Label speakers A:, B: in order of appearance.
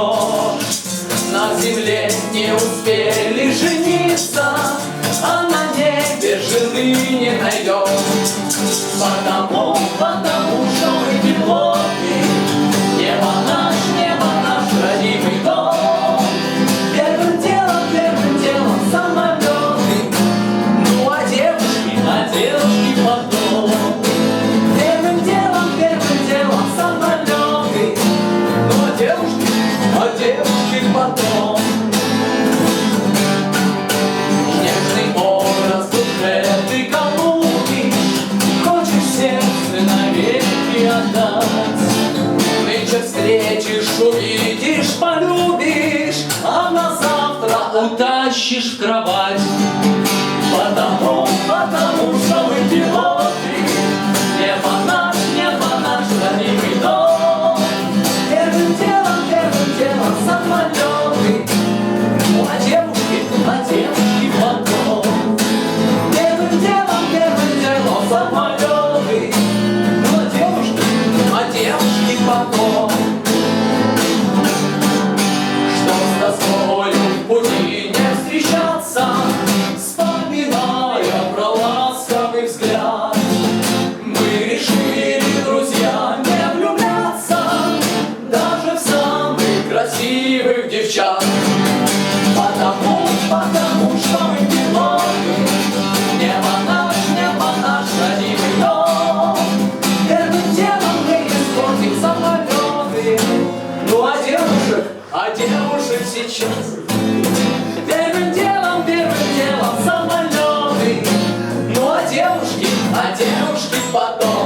A: найдешь. На земле не успели жениться, а на небе жены не найдешь. Потому что мы пилоты, небо наш родимый дом. Первым делом самолеты, ну а девушки потом. Первым делом самолеты, ну а девушки потом. Нежный образ душе ты колубишь, хочешь сердце навеки отдать. Нынче встретишь, увидишь, полюбишь, а на завтра утащишь в кровать. Потому что мы пилоты, небо наш родимый дом. Первым делом самолеты, ну а девушки потом. Первым делом самолеты, ну а девушки потом. Чтоб с тоскою в пути не встречаться, вспоминая про ласковый взгляд, мы решили, друзья, не влюбляться даже в самых красивых девчат. Потому что мы пилоты, небо наш родимый дом. Первым делом мы испортим самолеты, ну а девушек сейчас. Первым делом самолеты, ну а девушки потом.